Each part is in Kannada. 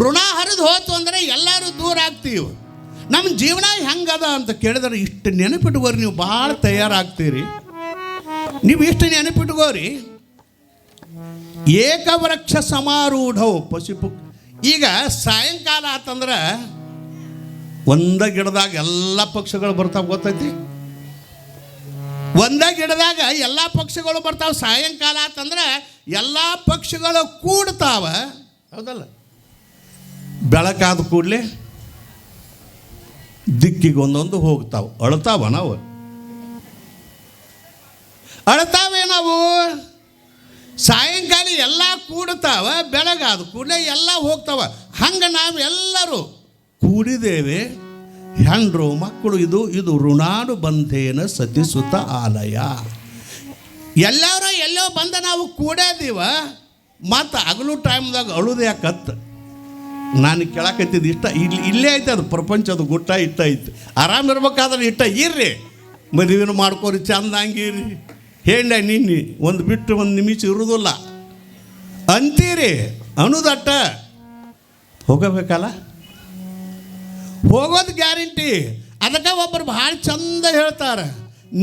ಋಣ ಹರಿದು ಹೋತು ಅಂದರೆ ಎಲ್ಲರೂ ದೂರ ಆಗ್ತೀವಿ. ನಮ್ಮ ಜೀವನ ಹೆಂಗದ ಅಂತ ಕೇಳಿದ್ರೆ ಇಷ್ಟು ನೆನಪಿಟ್ಕೋರಿ, ನೀವು ಭಾಳ ತಯಾರಾಗ್ತೀರಿ. ನೀವು ಇಷ್ಟು ನೆನಪಿಟ್ಕೋರಿ, ಏಕವೃಕ್ಷ ಸಮಾರೂಢವು ಪಶುಪು. ಈಗ ಸಾಯಂಕಾಲ ಆತಂದ್ರೆ ಒಂದ ಗಿಡದಾಗ ಎಲ್ಲ ಪಕ್ಷಿಗಳು ಬರ್ತಾವೆ, ಗೊತ್ತೈತಿ? ಒಂದ ಗಿಡದಾಗ ಎಲ್ಲ ಪಕ್ಷಿಗಳು ಬರ್ತಾವೆ. ಸಾಯಂಕಾಲ ಆತಂದ್ರೆ ಎಲ್ಲ ಪಕ್ಷಿಗಳು ಕೂಡ್ತಾವ, ಹೌದಲ್ಲ? ಬೆಳಕಾದ ಕೂಡಲೇ ದಿಕ್ಕಿಗೆ ಒಂದೊಂದು ಹೋಗ್ತಾವೆ. ಅಳ್ತಾವ ನಾವು, ಅಳ್ತಾವೆ ನಾವು. ಸಾಯಂಕಾಲ ಎಲ್ಲ ಕೂಡ್ತಾವ, ಬೆಳಗಾದ ಕೂಡಲೇ ಎಲ್ಲ ಹೋಗ್ತಾವ. ಹಂಗೆ ನಾವೆಲ್ಲರೂ ಕೂಡಿದ್ದೇವೆ, ಹೆಂಡ್ರು ಮಕ್ಕಳು. ಇದು ಋಣಾನು ಬಂಧೇನ ಸತಿಸುತ ಆಲಯ. ಎಲ್ಲರೂ ಎಲ್ಲೋ ಬಂದ ನಾವು ಕೂಡೇದೀವ. ಮತ್ತು ಹಗಲು ಟೈಮ್ದಾಗ ಅಳುದು ಯಾಕತ್ತ ನಾನು ಕೇಳಕತ್ತಿದ್ದು ಇಷ್ಟ ಇಲ್ಲೇ ಐತೆ. ಅದು ಪ್ರಪಂಚದ ಗುಟ್ಟ ಇಟ್ಟ ಐತೆ. ಆರಾಮಿರ್ಬೇಕಾದ್ರೆ ಇಟ್ಟ ಇರ್ರಿ, ಮದುವೆನೂ ಮಾಡ್ಕೋರಿ, ಚಂದಂಗಿರಿ. ಹೇಳ ನಿನ್ನೆ ಒಂದು ಬಿಟ್ಟು ಒಂದು ನಿಮಿಷ ಇರೋದಿಲ್ಲ ಅಂತೀರಿ ಅನ್ನೋದಟ್ಟ ಹೋಗಬೇಕಲ್ಲ, ಹೋಗೋದು ಗ್ಯಾರಂಟಿ. ಅದಕ್ಕೆ ಒಬ್ಬರು ಭಾಳ ಚಂದ ಹೇಳ್ತಾರೆ,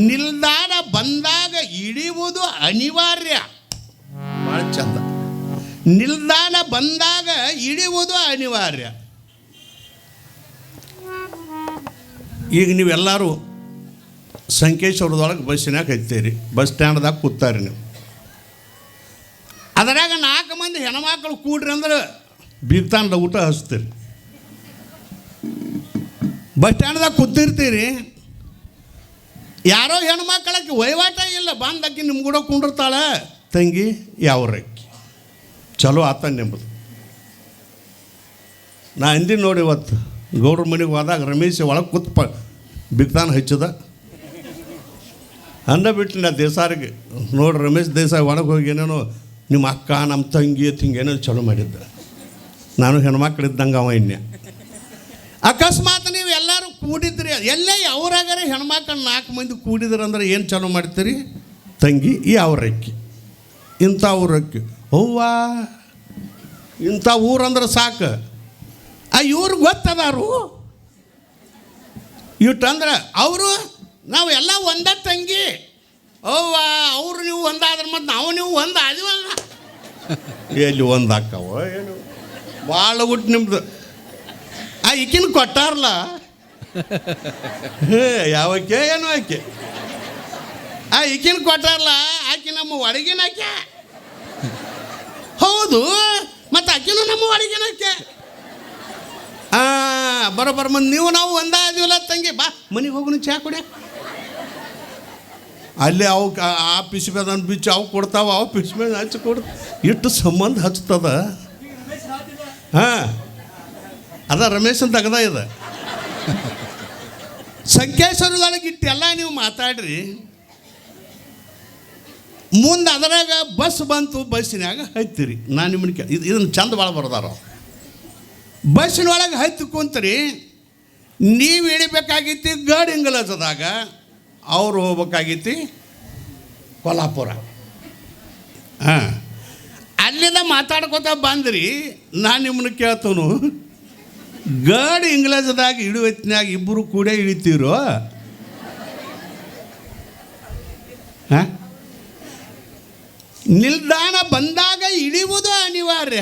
ನಿಲ್ದಾಣ ಬಂದಾಗ ಇಳಿಯುವುದು ಅನಿವಾರ್ಯ. ಭಾಳ ಚಂದ. ನಿಲ್ದಾಣ ಬಂದಾಗ ಇಳಿಯುವುದು ಅನಿವಾರ್ಯ. ಈಗ ನೀವೆಲ್ಲರೂ ಸಂಕೇಶ್ವರದೊಳಗೆ ಬಸ್ಸಿನಾಗ ಹತ್ತೀರಿ, ಬಸ್ ಸ್ಟ್ಯಾಂಡ್ದಾಗ ಕೂತಾರೆ ನೀವು. ಅದರಾಗ 4 ಮಂದಿ ಹೆಣ್ಮಕ್ಳು ಕೂಡ್ರಿ ಅಂದ್ರೆ ಬೀಗ್ತಾನದ ಊಟ ಹಚ್ತೀರಿ. ಬಸ್ ಸ್ಟ್ಯಾಂಡ್ದಾಗ ಕೂತಿರ್ತೀರಿ, ಯಾರೋ ಹೆಣ್ಮಕ್ಳಕ್ಕೆ ವಹಿವಾಟ ಇಲ್ಲ, ಬಂದಾಕಿ ನಿಮ್ಮ ಕೂಡ ಕುಂಡಿರ್ತಾಳೆ. ತಂಗಿ ಯಾವ್ರಕ್ಕಿ ಚಲೋ ಆತ ನೆಂಬುದು. ನಾ ಅಂದಿನ ನೋಡಿ, ಇವತ್ತು ಗೌಡ್ರ ಮನೆಗೆ ಹೋದಾಗ ರಮೇಶ್ ಒಳಗೆ ಕೂತ್ ಬಿಗ್ತಾನ ಹಚ್ಚದ ಅಂದ ಬಿಟ್ಟು ನಾ ದೇಸಾರಿಗೆ ನೋಡಿ, ರಮೇಶ್ ದೇಸಾಯಿ ಒಳಗೆ ಹೋಗಿ ಏನೇನೋ ನಿಮ್ಮ ಅಕ್ಕ ನಮ್ಮ ತಂಗಿ ಹಿಂಗೇನೋ ಚಲೋ ಮಾಡಿದ್ದ. ನಾನು ಹೆಣ್ಮಕ್ಳಿದ್ದಂಗೆ ಅವ ಇನ್ಯ. ಅಕಸ್ಮಾತ್ ನೀವು ಎಲ್ಲರೂ ಕೂಡಿದ್ರಿ, ಎಲ್ಲೇ ಅವರಾಗಾರೆ ಹೆಣ್ಮಕ್ಳು 4 ಮಂದಿ ಕೂಡಿದ್ರಿ ಅಂದ್ರೆ ಏನು ಚಲೋ ಮಾಡ್ತೀರಿ? ತಂಗಿ ಈ ಅವ್ರಕ್ಕಿ, ಇಂಥ ಊರಕ್ಕಿ, ಅವ್ವ ಇಂಥ ಊರಂದ್ರೆ ಸಾಕು. ಇವ್ರಿಗೆ ಗೊತ್ತದಾರು ಇಟ್ಟಂದ್ರೆ ಅವರು ನಾವು ಎಲ್ಲ ಒಂದೇ ತಂಗಿ. ಅವ್ವ ಅವರು ನೀವು ಒಂದಾದ್ರೆ ಮತ್ತು ನಾವು ನೀವು ಒಂದು ಆದಿವಲ್ಲ, ಎಲ್ಲಿ ಒಂದು ಹಾಕವ ಏನು ಭಾಳ ಊಟ ನಿಮ್ದು. ಈಕಿನ ಕೊಟ್ಟಾರಲ್ಲ, ಯಾವಕ್ಕೆ ಏನು ಆಕೆ ಈಕಿನ ಕೊಟ್ಟಾರಲ್ಲ, ಆಕೆ ನಮ್ಮ ಒಳಗಿನ ಆಕೆ. ಹೌದು, ಮತ್ತು ಆಕಿನೂ ನಮ್ಮ ಒಳಗಿನ ಆಕೆ. ಬರೋಬ್ಬರ ಮಂದಿ ನೀವು ನಾವು ಒಂದ ಆದಿವಲ್ಲ ತಂಗಿ, ಬಾ ಮನೆಗೆ ಹೋಗುನು ಚಾ ಕುಡಿಯ. ಅಲ್ಲಿ ಅವು ಆ ಪಿಸ್ಮೇದನ್ನು ಬಿಚ್ಚು ಅವು ಕೊಡ್ತಾವ, ಅವು ಪಿಸ್ಮೇದ ಹಚ್ಚಿ ಕೊಡ್ತ ಇಟ್ಟು ಸಂಬಂಧ ಹಚ್ತದ. ಅದ ರಮೇಶ್ ಅಂತ ಅಗದ ಇದೆ. ಸಂಕೇಶ್ವರದೊಳಗೆ ಇಟ್ಟೆಲ್ಲ ನೀವು ಮಾತಾಡ್ರಿ. ಮುಂದೆ ಅದರಾಗ ಬಸ್ ಬಂತು, ಬಸ್ಸಿನಾಗ ಹತ್ತಿರಿ. ನಾನು ನಿಮ್ಮನ್ನ ಇದನ್ನು ಚಂದ ಭಾಳ ಬರ್ದಾರ. ಬಸ್ಸಿನೊಳಗೆ ಹತ್ತಿ ಕುಂತ್ರಿ, ನೀವು ಇಳಿಬೇಕಾಗಿತ್ತು ಗಡಿಂಗಲಜದಾಗ, ಅವ್ರು ಹೋಗ್ಬೇಕಾಗಿತ್ತು ಕೊಲ್ಹಾಪುರ. ಅಲ್ಲಿಂದ ಮಾತಾಡ್ಕೊತ ಬಂದ್ರಿ. ನಾನು ನಿಮ್ಮನ್ನು ಕೇಳ್ತನು, ಗಡಿ ಇಂಗ್ಲೀಷ್ದಾಗ ಇಳುವತ್ತಿನಾಗ ಇಬ್ಬರು ಕೂಡ ಇಳಿತೀರೋ? ನಿಲ್ದಾಣ ಬಂದಾಗ ಇಳಿಯುವುದು ಅನಿವಾರ್ಯ.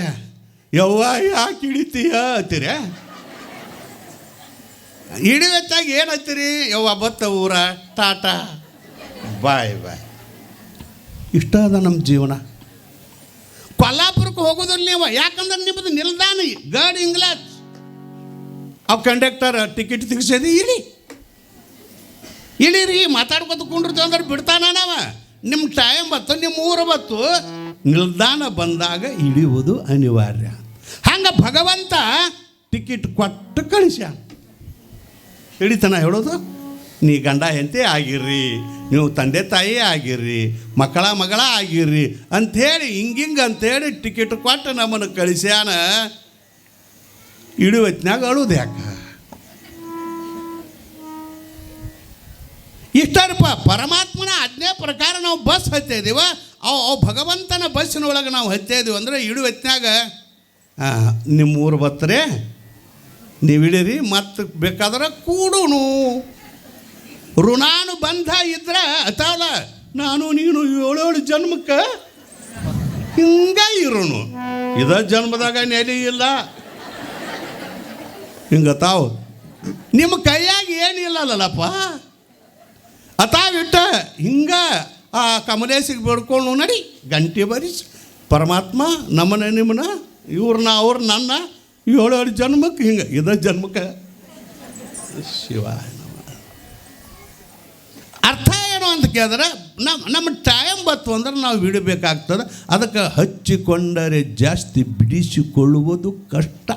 ಯವ್ವ ಯಾಕೆ ಇಳಿತೀಯ ಅಂತೀರ? ಇಳಿವತ್ತಾಗ ಏನು ಹತ್ತೀರಿ? ಯವ್ವ ಬತ್ತ ಊರ ಟಾಟಾ ಬಾಯ್ ಬಾಯ್. ಇಷ್ಟ ಅದ ನಮ್ಮ ಜೀವನ. ಕೊಲ್ಹಾಪುರಕ್ಕೆ ಹೋಗೋದಿಲ್ಲ ನೀವು, ಯಾಕಂದ್ರೆ ನಿಮ್ಮದು ನಿಲ್ದಾಣ ಗಾಡಿ ಇಂಗ್ಲಾಜ್. ಅವು ಕಂಡಕ್ಟರ್ ಟಿಕೆಟ್ ತೆಗಿಸೋದು ಇಳಿರಿ ಮಾತಾಡ್ಕೊತ ಕುಂಡಿರ್ತೀವಿ ಅಂದ್ರೆ ಬಿಡ್ತಾನ ನಾವ. ನಿಮ್ಮ ಟೈಮ್ ಬತ್ತು, ನಿಮ್ಮ ಊರು ಬತ್ತು, ನಿಲ್ದಾಣ ಬಂದಾಗ ಇಳಿಯುವುದು ಅನಿವಾರ್ಯ. ಹಂಗೆ ಭಗವಂತ ಟಿಕೆಟ್ ಕೊಟ್ಟು ಕಳಿಸ್ಯಾನ. ಹಿಡಿತಾನ ಹೇಳೋದು, ನೀ ಗಂಡ ಹೆಂಡತಿ ಆಗಿರ್ರಿ, ನೀವು ತಂದೆ ತಾಯಿ ಆಗಿರ್ರಿ, ಮಗಳ ಆಗಿರ್ರಿ ಅಂಥೇಳಿ ಹಿಂಗಿಂಗೆ ಅಂಥೇಳಿ ಟಿಕೆಟ್ ಕೊಟ್ಟು ನಮ್ಮನ್ನು ಕಳಿಸ್ಯಾನ. ಇಳುವತ್ತಿನಾಗ ಅಳುದು ಯಾಕೆ? ಇಷ್ಟರಪ್ಪ ಪರಮಾತ್ಮನ ಆಜ್ಞೆ ಪ್ರಕಾರ ನಾವು ಬಸ್ ಹತ್ತಿದ್ದೀವ. ಅವು ಭಗವಂತನ ಬಸ್ಸಿನೊಳಗೆ ನಾವು ಹತ್ತಿದ್ದೀವಿ ಅಂದರೆ ಇಳುವತ್ತಿನಾಗ ನಿಮ್ಮ ಊರು ಬತ್ತರೆ ನೀವು ಇಡೀರಿ ಮತ್ತು ಬೇಕಾದ್ರೆ ಕೂಡುನು ಋಣಾನು ಬಂಧ ಇದ್ರೆ ಅಥವಲ್ಲ ನಾನು ನೀನು 7 ಜನ್ಮಕ್ಕೆ ಹಿಂಗ ಇರೋನು ಇದ ಜನ್ಮದಾಗ ನೆಲೆ ಇಲ್ಲ ಹಿಂಗ ತಾವು ನಿಮ್ಮ ಕೈಯಾಗ ಏನಿಲ್ಲಲ್ಲಪ್ಪ ಅತಾವಿಟ್ಟ ಹಿಂಗ ಆ ಕಮಲೇಶಿಗೆ ಬೇಡ್ಕೊಂಡು ನಡಿ ಗಂಟೆ ಬರಿಸಿ ಪರಮಾತ್ಮ ನಮ್ಮನ್ನ ನಿಮ್ಮನ್ನ ಇವ್ರನ್ನ ಅವ್ರು ನನ್ನ 7 ಜನ್ಮಕ್ಕೆ ಹಿಂಗೆ ಇದ ಜನ್ಮಕ್ಕೆ ಶಿವ ಅರ್ಥ ಏನು ಅಂತ ಕೇಳಿದ್ರೆ ನಮ್ಮ ಟೈಮ್ ಬತ್ತು ಅಂದ್ರೆ ನಾವು ಬಿಡಬೇಕಾಗ್ತದೆ. ಅದಕ್ಕೆ ಹಚ್ಚಿಕೊಂಡರೆ ಜಾಸ್ತಿ ಬಿಡಿಸಿಕೊಳ್ಳುವುದು ಕಷ್ಟ.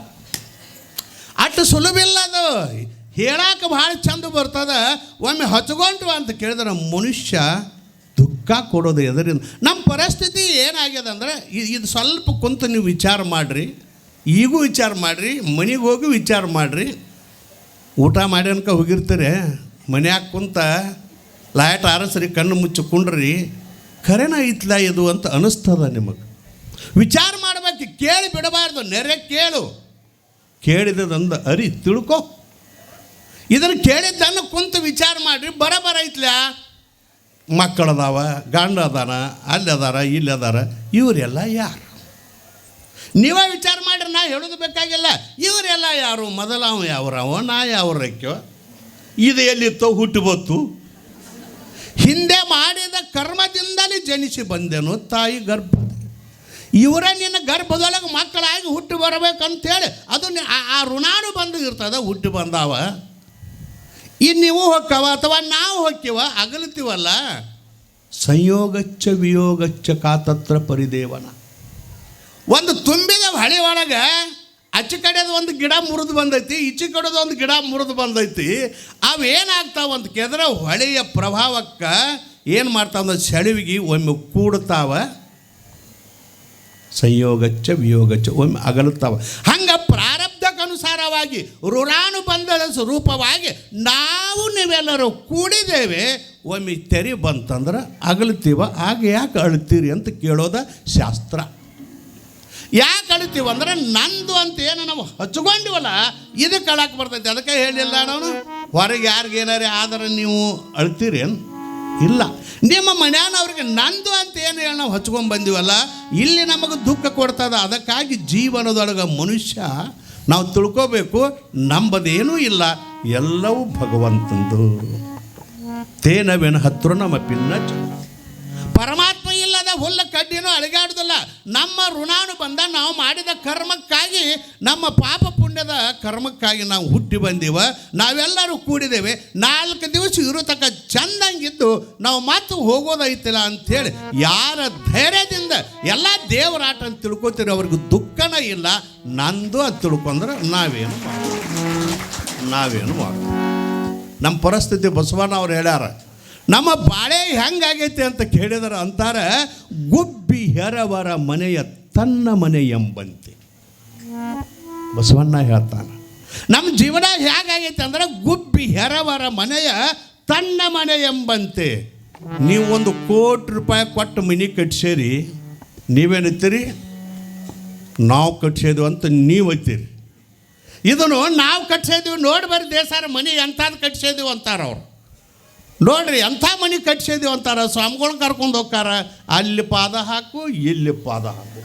ಅಷ್ಟು ಸುಲಭ ಇಲ್ಲ ಅದು. ಹೇಳಕ್ಕೆ ಭಾಳ ಚಂದ ಬರ್ತದೆ. ಒಮ್ಮೆ ಹಚ್ಕೊಂಡ್ರು ಅಂತ ಕೇಳಿದ್ರೆ ಮನುಷ್ಯ ದುಃಖ ಕೊಡೋದು ಎದರಿಂದ. ನಮ್ಮ ಪರಿಸ್ಥಿತಿ ಏನಾಗ್ಯದ ಅಂದ್ರೆ ಇದು ಸ್ವಲ್ಪ ಕುಂತು ನೀವು ವಿಚಾರ ಮಾಡಿರಿ, ಈಗೂ ವಿಚಾರ ಮಾಡಿರಿ, ಮನೆಗೆ ಹೋಗಿ ವಿಚಾರ ಮಾಡಿರಿ. ಊಟ ಮಾಡಿ ಅನ್ಕ ಹೋಗಿರ್ತೀರಿ, ಮನ್ಯಾಗ ಕುಂತ ಲೈಟ್ ಆರಿಸ್ರಿ, ಕಣ್ಣು ಮುಚ್ಚಿಕೊಂಡ್ರಿ, ಖರೇನ ಐತ್ಲ ಇದು ಅಂತ ಅನ್ನಿಸ್ತದ ನಿಮಗೆ. ವಿಚಾರ ಮಾಡಬೇಕು, ಕೇಳಿ ಬಿಡಬಾರ್ದು. ನೆರೆ ಕೇಳು, ಕೇಳಿದಂದು ಅರಿ ತಿಳ್ಕೊ. ಇದನ್ನು ಕೇಳಿದ್ದನ್ನು ಕುಂತು ವಿಚಾರ ಮಾಡಿರಿ, ಬರಬರ ಐತ್ಲ. ಮಕ್ಕಳದಾವ, ಗಂಡ ಅದಾನ, ಅಲ್ಲಿ ಅದಾರ, ಇಲ್ಲಿ ಅದಾರ, ಇವರೆಲ್ಲ ಯಾರು? ನೀವೇ ವಿಚಾರ ಮಾಡಿರಿ, ನಾ ಹೇಳೋದು ಬೇಕಾಗಿಲ್ಲ. ಇವರೆಲ್ಲ ಯಾರು? ಮೊದಲ ಅವ ಯಾವ್ರವ, ನಾ ಯಾವ್ರಕ್ಯೋ, ಇದು ಎಲ್ಲಿತ್ತೋ ಹುಟ್ಟು ಬತ್ತು, ಹಿಂದೆ ಮಾಡಿದ ಕರ್ಮದಿಂದಲೇ ಜನಿಸಿ ಬಂದೆನು ತಾಯಿ ಗರ್ಭ. ಇವರೇ ನಿನ್ನ ಗರ್ಭದೊಳಗೆ ಮಕ್ಕಳಾಗಿ ಹುಟ್ಟಿ ಬರಬೇಕಂತೇಳಿ ಅದು ಆ ಋಣಾನು ಬಂದು ಇರ್ತದೆ. ಹುಟ್ಟಿ ಬಂದಾವ, ಇನ್ನು ನೀವು ಹೊಕ್ಕವ ಅಥವಾ ನಾವು ಹೊಕ್ಕಿವ, ಅಗಲ್ತೀವಲ್ಲ. ಸಂಯೋಗಚ್ಚ ವಿಯೋಗಚ್ಚ ಕಾತತ್ರ ಪರಿದೇವನ. ಒಂದು ತುಂಬಿದ ಹೊಳೆ ಒಳಗೆ ಆಚೆ ಕಡೆದು ಒಂದು ಗಿಡ ಮುರಿದು ಬಂದೈತಿ, ಈಚೆ ಕಡೆದು ಒಂದು ಗಿಡ ಮುರಿದು ಬಂದೈತಿ. ಅವೇನಾಗ್ತಾವ ಅಂತ ಕೇಳಿದ್ರೆ ಹೊಳೆಯ ಪ್ರಭಾವಕ್ಕೆ ಏನು ಮಾಡ್ತಾವ, ಸೆಳವಿಗೆ ಒಮ್ಮೆ ಕೂಡ್ತಾವ, ಸಂಯೋಗಚ್ಚ ವಿಯೋಗಚ್ಚ ಒಮ್ಮೆ ಅಗಲುತ್ತಾವ. ಹಂಗೆ ಪ್ರಾರಬ್ಧಕ್ಕನುಸಾರವಾಗಿ ಋಣಾನುಬಂಧದ ಸ್ವರೂಪವಾಗಿ ನಾವು ನೀವೆಲ್ಲರೂ ಕೂಡಿದ್ದೇವೆ. ಒಮ್ಮೆ ತೆರೆ ಬಂತಂದ್ರೆ ಅಗಲ್ತೀವ. ಆಗ ಯಾಕೆ ಅಳ್ತೀರಿ ಅಂತ ಕೇಳೋದ ಶಾಸ್ತ್ರ. ಯಾಕೆ ಅಳ್ತೀವಿ ಅಂದ್ರೆ ನಂದು ಅಂತ ಏನು ನಾವು ಹಚ್ಕೊಂಡಿವಲ್ಲ, ಇದು ಕಳಕ್ಕೆ ಬರ್ತೈತಿ. ಅದಕ್ಕೆ ಹೇಳಿಲ್ಲ ನಾನು, ಹೊರಗೆ ಯಾರಿಗೇನಾರೇ ಆದರೆ ನೀವು ಅಳ್ತೀರಿ ಏನು? ಇಲ್ಲ. ನಿಮ್ಮ ಮನ್ಯಾನವ್ರಿಗೆ ನಂದು ಅಂತ ಏನು ಹೇಳಿ ನಾವು ಹಚ್ಕೊಂಡು ಬಂದೀವಲ್ಲ, ಇಲ್ಲಿ ನಮಗೆ ದುಃಖ ಕೊಡ್ತದ. ಅದಕ್ಕಾಗಿ ಜೀವನದೊಳಗೆ ಮನುಷ್ಯ ನಾವು ತಿಳ್ಕೋಬೇಕು, ನಂಬದೇನೂ ಇಲ್ಲ, ಎಲ್ಲವೂ ಭಗವಂತಂದು. ತೇನವೇನು ಹತ್ರ ನಮ್ಮ ಪಿನ್ನ ಪರಮಾತ್ಮ ಇಲ್ಲದ ಹುಲ್ಲ ಕಡ್ಡಿನೂ ಅಳಿಗಾಡುದಿಲ್ಲ. ನಮ್ಮ ಋಣಾನು ಬಂದ ನಾವು ಮಾಡಿದ ಕರ್ಮಕ್ಕಾಗಿ, ನಮ್ಮ ಪಾಪ ಪುಣ್ಯದ ಕರ್ಮಕ್ಕಾಗಿ ನಾವು ಹುಟ್ಟಿ ಬಂದೀವ. ನಾವೆಲ್ಲರೂ ಕೂಡಿದ್ದೇವೆ. 4 ದಿವಸ ಇರತಕ್ಕ ಚಂದಂಗಿದ್ದು ನಾವು ಮತ್ತೆ ಹೋಗೋದೈತಿಲ್ಲ ಅಂಥೇಳಿ ಯಾರ ಧೈರ್ಯದಿಂದ ಎಲ್ಲ ದೇವರಾಟ ಅಂತ ತಿಳ್ಕೊತೀರಿ, ಅವ್ರಿಗೆ ದುಃಖನ ಇಲ್ಲ. ನಂದು ಅಂತ ತಿಳ್ಕೊಂಡ್ರೆ ನಾವೇನು ಮಾಡ್ತೀವಿ. ನಮ್ಮ ಪರಿಸ್ಥಿತಿ ಬಸವಣ್ಣ ಅವ್ರು ಹೇಳ್ಯಾರ. ನಮ್ಮ ಬಾಳೆ ಹೆಂಗಾಗೈತೆ ಅಂತ ಕೇಳಿದ್ರೆ ಅಂತಾರೆ, ಗುಬ್ಬಿ ಹೆರವರ ಮನೆಯ ತನ್ನ ಮನೆ ಎಂಬಂತೆ. ಬಸವಣ್ಣ ಹೇಳ್ತಾನೆ, ನಮ್ಮ ಜೀವನ ಹೇಗಾಗೈತೆ ಅಂದ್ರೆ ಗುಬ್ಬಿ ಹೆರವರ ಮನೆಯ ತನ್ನ ಮನೆ ಎಂಬಂತೆ. ನೀವು ಒಂದು ₹1,00,00,000 ಕೊಟ್ಟು ಮನೆ ಕಟ್ಸೇರಿ, ನೀವೇನಿತ್ತೀರಿ? ನಾವು ಕಟ್ಸೇದು ಅಂತ ನೀವು ಐತೀರಿ. ಇದನ್ನು ನಾವು ಕಟ್ಸಿದ್ದೀವಿ ನೋಡಿ ಬರ್ರಿ ದೇಸಾರ ಮನೆ ಎಂಥದ್ದು ಕಟ್ಸಿದ್ದೀವಿ ಅಂತಾರೆ ಅವ್ರು. ನೋಡ್ರಿ ಎಂಥ ಮನೆ ಕಟ್ಸಿದ್ದೀವಿ ಅಂತಾರೆ. ಸ್ವಾಮಿಗಳನ್ನ ಕರ್ಕೊಂಡು ಹೋಗ್ತಾರ, ಅಲ್ಲಿ ಪಾದ ಹಾಕು, ಇಲ್ಲಿ ಪಾದ ಹಾಕು.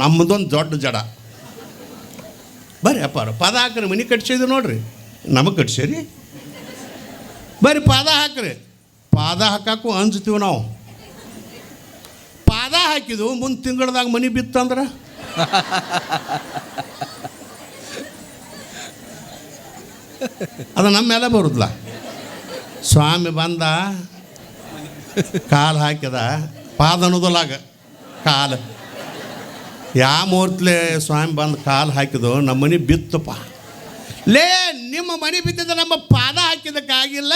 ನಮ್ಮದೊಂದು ದೊಡ್ಡ ಜಡ. ಬರ್ರಿ ಅಪ್ಪಾರ ಪಾದ ಹಾಕ್ರಿ, ಮನೆ ಕಟ್ಸಿದ್ದೀವಿ ನೋಡ್ರಿ, ನಮಗೆ ಕಟ್ಸೇರಿ, ಬರ್ರಿ ಪಾದ ಹಾಕ್ರಿ. ಪಾದ ಹಾಕಕ್ಕೂ ಅಂಜ್ತೀವಿ ನಾವು. ಪಾದ ಹಾಕಿದ್ವು, ಮುಂದೆ ತಿಂಗಳದಾಗ ಮನೆ ಬಿತ್ತಂದ್ರೆ ಅದು ನಮ್ಮ ಮೇಲೆ ಬರುದಿಲ್ಲ. ಸ್ವಾಮಿ ಬಂದ, ಕಾಲು ಹಾಕಿದ, ಪಾದ ಅನ್ನೋದಲಾಗ ಕಾಲು. ಯಾವ ಮೂರ್ತಲೆ ಸ್ವಾಮಿ ಬಂದು ಕಾಲು ಹಾಕಿದು, ನಮ್ಮ ಮನೆ ಬಿತ್ತಪ್ಪ. ಲೇ, ನಿಮ್ಮ ಮನೆ ಬಿದ್ದಿದ್ದ ನಮ್ಮ ಪಾದ ಹಾಕಿದ್ದಕ್ಕಾಗಿಲ್ಲ.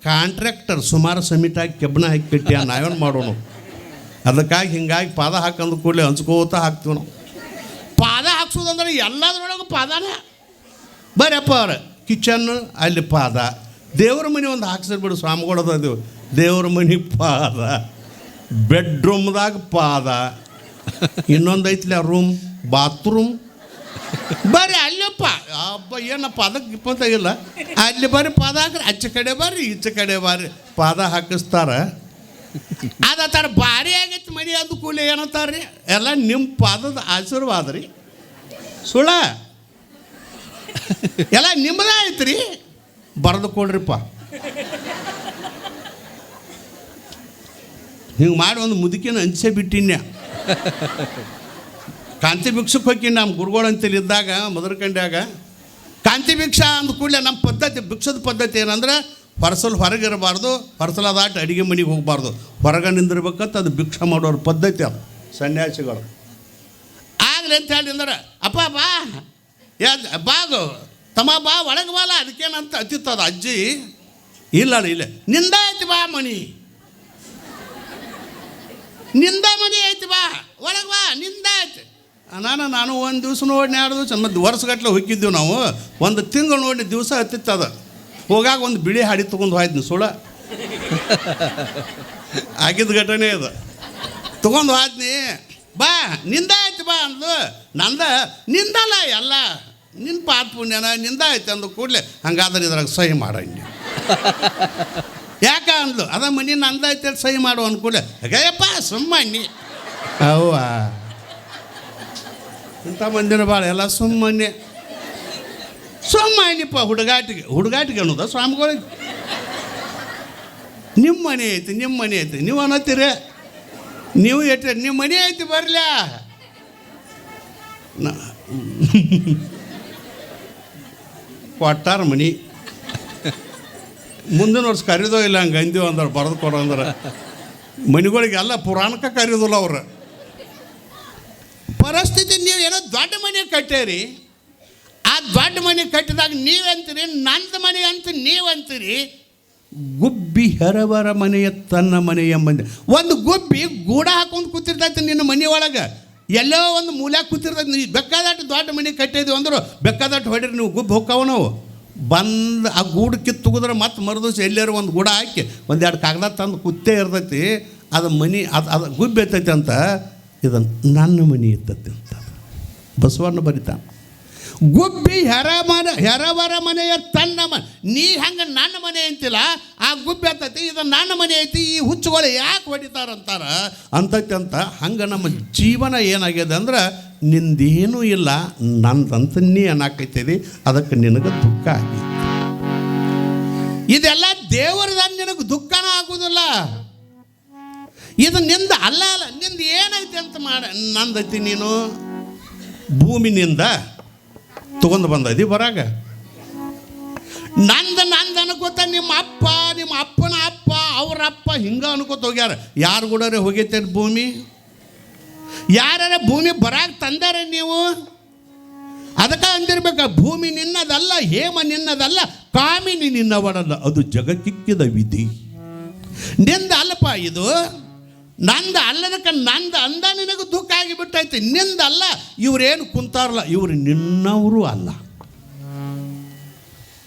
ಕಾಂಟ್ರಾಕ್ಟರ್ ಸುಮಾರು ಸಮಿಟಾಗಿ ಕೆಬ್ಬಣ ಹಾಕಿ ಕಟ್ಟಿ ನಾವೇನು ಮಾಡೋಣ. ಅದಕ್ಕಾಗಿ ಹಿಂಗಾಗಿ ಪಾದ ಹಾಕಂದು ಕೂಡಲೇ ಹಂಚ್ಕೋತ ಹಾಕ್ತೀವಿ ನಾವು. ಪಾದ ಹಾಕ್ಸೋದಂದ್ರೆ ಎಲ್ಲದ್ರೊಳಗೆ ಪಾದನೇ. ಬರ್ರಪ್ಪ ಅವ್ರ ಕಿಚನ್, ಅಲ್ಲಿ ಪಾದ. ದೇವ್ರ ಮನೆ ಒಂದು ಹಾಕ್ಸಿರ್ಬಿಡು, ಸ್ವಾಮಿಗಳದು ದೇವ್ರ ಮನೆ ಪಾದ, ಬೆಡ್ರೂಮ್ದಾಗ ಪಾದ, ಇನ್ನೊಂದು ಐತ್ಲಿ ಆ ರೂಮ್ ಬಾತ್ರೂಮ್. ಬರ್ರಿ ಅಲ್ಲಪ್ಪ ಅಬ್ಬ ಏನಪ್ಪ ಅದಕ್ಕೆ ಇಪ್ಪಂತ ಇಲ್ಲ, ಅಲ್ಲಿ ಬರ್ರಿ ಪಾದ ಹಾಕ್ರಿ, ಆಚೆ ಕಡೆ ಬರ್ರಿ ಈಚೆ ಕಡೆ ಬರ್ರಿ ಪಾದ ಹಾಕಿಸ್ತಾರ. ಅದತ್ತಾರ ಭಾರಿ ಆಗೈತಿ ಮನೆ ಅದು ಕೂಲಿ ಏನಂತಾರ್ರಿ, ಎಲ್ಲ ನಿಮ್ಮ ಪಾದದ ಆಶೀರ್ವಾದ ರೀ. ಸುಳ್ಳ ಎಲ್ಲ ನಿಮ್ಮದೇ ಐತ್ರಿ, ಬರೆದು ಕೊಡ್ರಿಪ್ಪ. ಹಿಂಗೆ ಮಾಡಿ ಒಂದು ಮುದುಕಿನ ಹಂಚೆ ಬಿಟ್ಟಿನ್ಯ. ಕಾಂತಿ ಭಿಕ್ಷಕ್ಕೆ ಹೋಗಿ ನಮ್ಮ ಗುರುಗಳು ಅಂತೇಳಿ ಇದ್ದಾಗ ಮದರ್ಕಂಡ್ಯಾಗ ಕಾಂತಿ ಭಿಕ್ಷಾ ಅಂದ ಕೂಡಲೇ ನಮ್ಮ ಪದ್ಧತಿ, ಭಿಕ್ಷದ ಪದ್ಧತಿ ಏನಂದ್ರೆ ಹೊರಸಲು ಹೊರಗಿರಬಾರ್ದು, ಹೊರಸಲ ದಾಟಿ ಅಡುಗೆ ಮನೆಗೆ ಹೋಗಬಾರ್ದು, ಹೊರಗೆ ನಿಂದಿರ್ಬೇಕಂತ ಅದು ಭಿಕ್ಷಾ ಮಾಡೋರ ಪದ್ಧತಿ ಅದು ಸನ್ಯಾಸಿಗಳು. ಆಗಲಿ ಅಂತ ಹೇಳಿ ಅಂದ್ರೆ ಅಪ್ಪ ಬಾ ಬಾಗು ತಮ್ಮ ಬಾ ಒಳಗೆ ಬಾಲ, ಅದಕ್ಕೇನಂತ ಅತ್ತಿತ್ತದ ಅಜ್ಜಿ. ಇಲ್ಲ ಇಲ್ಲ ನಿಂದ ಐತಿ ಬಾ ಮನಿ, ನಿಂದ ಮನೆ ಐತಿ ಬಾ ಒಳಗೆ ಬಾ ನಿಂದ ಐತಿ. ನಾನು ಒಂದು ದಿವ್ಸ ನೋಡಿ 2 ದಿವಸ ಮತ್ತು ವರ್ಷಗಟ್ಟಲೆ ಹೋಗಿದ್ದೀವಿ ನಾವು. ಒಂದು ತಿಂಗಳು ನೋಡಿ ದಿವಸ ಹತ್ತಿತ್ತದ. ಹೋಗಾಗ ಒಂದು ಬಿಳಿ ಹಾಡಿ ತೊಗೊಂಡು ಹೋಯ್ತು ಸುಳ್ಳ ಆಗಿದ್ದ ಘಟನೆ ಅದು. ತೊಗೊಂಡು ಹೋದ್ನಿ, ಬಾ ನಿಂದ ಆಯ್ತು ಬಾ ಅಂದು. ನಂದ ನಿಂದಲ್ಲ ಎಲ್ಲ ನಿನ್ನ ಪಾದ ಪುಣ್ಯನ ನಿಂದ ಆಯ್ತು ಅಂದು ಕೂಡಲೇ ಹಂಗಾದ್ರೆ ಇದ್ರಾಗ ಸಹಿ ಮಾಡಂಗೆ ಯಾಕೆ ಅಂದ್ಲು. ಅದ ಮನೆ ನಂದಾಯ್ತು ಸಹಿ ಮಾಡು ಅಂದ್ಕೂಡಲೇ ಹೇಗಯ್ಯಪ್ಪ ಸುಮ್ಮನೆ ಅವ್ವ ಇಂಥ ಮಂದಿನ ಭಾಳ ಎಲ್ಲ ಸುಮ್ಮನೆಪ್ಪ ಹುಡುಗಾಟಿಗೆ ಅನ್ನೋದ ಸ್ವಾಮಿಗಳಿಗೆ. ನಿಮ್ಮ ಮನೆ ಐತಿ ನೀವು ಅನ್ನತ್ತೀರ, ನೀವು ಎಟ್ಟ ನಿಮ್ಮ ಮನೆ ಐತಿ ಬರಲ ಕೊಟ್ಟಾರ ಮನೆ. ಮುಂದಿನ ವರ್ಷ ಕರೀದೋ ಇಲ್ಲ ಹಂಗೆ ಅಂದೀವಿ ಅಂದ್ರೆ ಬರೆದು ಕೊಡೋ ಅಂದ್ರೆ ಮನೆಗಳಿಗೆಲ್ಲ ಪುರಾಣಕ್ಕೆ ಕರೀದಿಲ್ಲ ಅವ್ರು. ಪರಿಸ್ಥಿತಿ ನೀವು ಏನೋ ದೊಡ್ಡ ಮನೆ ಕಟ್ಟೇರಿ, ಆ ದೊಡ್ಡ ಮನೆ ಕಟ್ಟಿದಾಗ ನೀವಂತೀರಿ ನಂದು ಮನೆ ಅಂತ ನೀವಂತೀರಿ. ಗುಬ್ಬಿ ಹೆರವರ ಮನೆಯ ತನ್ನ ಮನೆ ಎಂಬಂದೆ. ಒಂದು ಗುಬ್ಬಿ ಗೂಡ ಹಾಕೊಂಡು ಕೂತಿರ್ತೈತೆ ನಿನ್ನ ಮನೆ ಒಳಗೆ, ಎಲ್ಲೋ ಒಂದು ಮೂಲ್ಯಾಗ ಕೂತಿರ್ತೈತೆ. ನೀವು ಬೇಕಾದಟ್ಟು ದೊಡ್ಡ ಮನೆ ಕಟ್ಟಿದ್ವಿ ಅಂದರು ಬೇಕಾದಟ್ಟು ಹೊಡಿರಿ ನೀವು ಗುಬ್ಬಿ ಹೋಗ್ತಾವ. ನಾವು ಬಂದು ಆ ಗೂಡು ಕಿತ್ತುಗಿದ್ರೆ ಮತ್ತೆ ಮರುದಿವ್ಸ ಎಲ್ಲರೂ ಒಂದು ಗೂಡ ಹಾಕಿ 1-2 ಕಾಗದ ತಂದು ಕುತ್ತೇ ಇರ್ತೈತಿ. ಅದು ಮನೆ ಅದು ಗುಬ್ಬಿ ಇರ್ತೈತಿ ಅಂತ, ಇದು ನನ್ನ ಮನೆ ಇರ್ತೈತಿ ಅಂತ ಬಸವಣ್ಣ ಬರಿತಾನೆ. ಗುಬ್ಬಿ ಹೆರವರ ಮನೆಯ ತನ್ನ ಮನೆ. ನೀ ಹಂಗೆ ನನ್ನ ಮನೆ ಅಂತಿಲ್ಲ, ಆ ಗುಬ್ಬಿ ಅಂತೈತಿ ಇದು ನನ್ನ ಮನೆ ಐತಿ. ಈ ಹುಚ್ಚುಗಳು ಯಾಕೆ ಹೊಡಿತಾರಂತಾರ ಅಂತೈತಿ ಅಂತ. ಹಂಗೆ ನಮ್ಮ ಜೀವನ ಏನಾಗಿದೆ ಅಂದ್ರೆ ನಿಂದೇನೂ ಇಲ್ಲ ನಂದಂತ ನೀ ಏನಾಕೈತಿದಿ, ಅದಕ್ಕೆ ನಿನಗೆ ದುಃಖ ಆಗೈತಿ. ಇದೆಲ್ಲ ದೇವರದ ನಿನಗೆ ದುಃಖನ ಆಗೋದಿಲ್ಲ. ಇದು ನಿಂದ ಅಲ್ಲ ನಿಂದು ಏನೈತಿ ಅಂತ ನಂದೈತಿ. ನೀನು ಭೂಮಿನಿಂದ ತಗೊಂಡು ಬಂದದಿ ಬರಾಗ ನಂದು ಅನ್ಕೋತ ನಿಮ್ಮ ಅಪ್ಪನ ಅಪ್ಪ ಅವರಪ್ಪ ಹಿಂಗೆ ಅನ್ಕೋತ ಹೋಗ್ಯಾರ. ಯಾರು ಕೂಡ ಹೋಗೈತೆ ಭೂಮಿ? ಯಾರ ಭೂಮಿ ಬರಾಗ ತಂದಾರೆ ನೀವು? ಅದಕ್ಕೆ ಅಂದಿರ್ಬೇಕ ಭೂಮಿ ನಿನ್ನದಲ್ಲ, ಹೇಮ ನಿನ್ನದಲ್ಲ, ಕಾಮಿನಿ ನಿನ್ನವಳಲ್ಲ, ಅದು ಜಗಕ್ಕಿಕ್ಕಿದ ವಿಧಿ. ನಿಂದ ಅಲ್ಲಪ್ಪ ಇದು, ನಂದು ಅಲ್ಲದಕ್ಕೆ ನಂದು ಅಂದ ನಿನಗೆ ದುಃಖ ಆಗಿಬಿಟ್ಟೈತಿ. ನಿಂದಲ್ಲ, ಇವರೇನು ಕುಂತಾರಲ್ಲ ಇವರು ನಿನ್ನವರು ಅಲ್ಲ.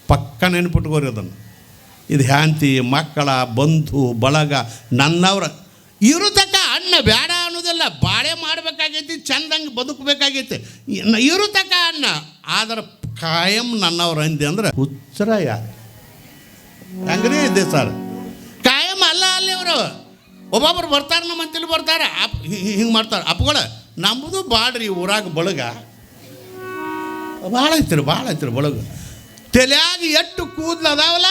ಪಕ್ಕ ನೆನ್ಪಿಟ್ಕೋರಿ ಅದನ್ನು. ಇದು ಹ್ಯಾಂತಿ ಮಕ್ಕಳ ಬಂಧು ಬಳಗ ನನ್ನವ್ರ ಇರುತಕ್ಕ ಅಣ್ಣ ಬೇಡ ಅನ್ನೋದಿಲ್ಲ. ಬಾಳೆ ಮಾಡಬೇಕಾಗೈತಿ, ಚಂದಂಗೆ ಬದುಕಬೇಕಾಗೈತಿ, ಇರುತಕ್ಕ ಅಣ್ಣ. ಆದ್ರೆ ಕಾಯಂ ನನ್ನವ್ರ ಅಂದೆ ಅಂದ್ರೆ ಹುಚ್ಚರ ಯಾರು ಹಂಗ್ರಿ ಇದ್ದೆ ಸರ್. ಕಾಯಂ ಅಲ್ಲ ಅಲ್ಲಿ ಇವರು. ಒಬ್ಬೊಬ್ರು ಬರ್ತಾರೆ ನಮ್ಮ ಅಂತೇಳಿ ಬರ್ತಾರೆ, ಹಿಂಗೆ ಮಾಡ್ತಾರೆ. ಅಪ್ಪಗಳ ನಮ್ಮದು ಬಾಡ್ರಿ ಊರಾಗ ಬಳಗ ಭಾಳ ಐತಿರಿ ಬಳಗ. ತಲೆಯಾಗ ಎಷ್ಟು ಕೂದಲು ಅದಾವಲ್ಲ,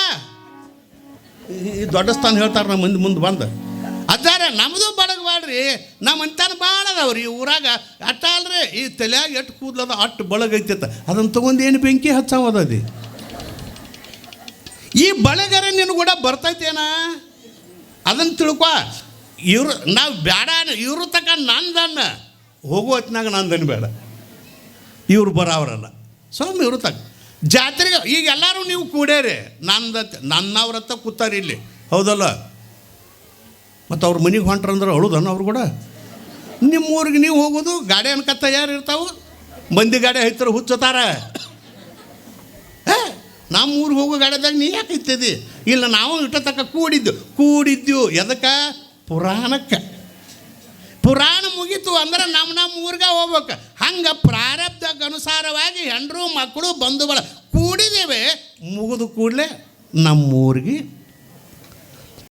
ಈ ದೊಡ್ಡ ಸ್ಥಾನ ಹೇಳ್ತಾರೆ ನಮ್ಮ ಮಂದಿ ಮುಂದೆ ಬಂದು ಅದಾರ ನಮ್ಮದು ಬಳಗ ಬಾಡ್ರಿ. ನಮ್ಮ ಅಂತಾನೆ ಭಾಳ ಅದಾವ್ರಿ ಈ ಊರಾಗ. ಅಟ್ಟ ಅಲ್ರಿ ಈ ತಲೆಯಾಗ ಎಷ್ಟು ಕೂದಲದ ಅಷ್ಟು ಬಳಗ ಐತಿತ್ತ. ಅದನ್ನು ತೊಗೊಂಡು ಏನು ಬೆಂಕಿ ಹಚ್ಚಾವದಿ. ಈ ಬಳಗರ ನಿನ್ನ ಕೂಡ ಬರ್ತೈತೇನ ಅದನ್ನು ತಿಳ್ಕೊ. ನಾವು ಬೇಡ ಇವ್ರ ತಕ್ಕ ನಂದನ್ನ ಹೋಗೋ ಹೊತ್ತಿನಾಗ ನಂದನ್ನು ಬೇಡ. ಇವ್ರು ಬರೋವ್ರಲ್ಲ ಸ್ವಾಮಿ ಇವ್ರ ತಕ್ಕ ಜಾತ್ರೆಗೆ. ಈಗ ಎಲ್ಲರೂ ನೀವು ಕೂಡೇರಿ ನನ್ನವ್ರತ್ತ ಕೂತಾರೆ ಇಲ್ಲಿ, ಹೌದಲ್ಲ? ಮತ್ತು ಅವ್ರ ಮನೆಗೆ ಹೊಂಟ್ರಂದ್ರೆ ಅಳುದನ್ನ ಅವ್ರು ಕೂಡ. ನಿಮ್ಮ ಊರಿಗೆ ನೀವು ಹೋಗೋದು ಗಾಡಿ ಅನ್ಕ ತಯಾರು ಇರ್ತಾವೆ. ಮಂದಿ ಗಾಡಿ ಹೈತಾರೆ ಹುಚ್ಚತಾರ. ನಮ್ಮ ಊರಿಗೆ ಹೋಗೋ ಗಾಡಿದಾಗ ನೀ ಯಾಕೆ ಇತ್ತಿದ್ದಿ? ಇಲ್ಲ ನಾವು ಇಟ್ಟ ತಕ್ಕ ಕೂಡಿದ್ದು ಎದಕ್ಕೆ? ಪುರಾಣಕ್ಕೆ ಪುರಾಣ ಮುಗೀತು ಅಂದ್ರೆ ನಮ್ಮ ಊರಿಗೆ ಹೋಗ್ಬೇಕು. ಹಂಗೆ ಪ್ರಾರಬ್ಧಕ್ಕೆ ಅನುಸಾರವಾಗಿ ಹೆಂಡರು ಮಕ್ಕಳು ಬಂಧುಗಳ ಕೂಡಿದ್ದೇವೆ. ಮುಗಿದು ಕೂಡಲೇ ನಮ್ಮೂರಿಗೆ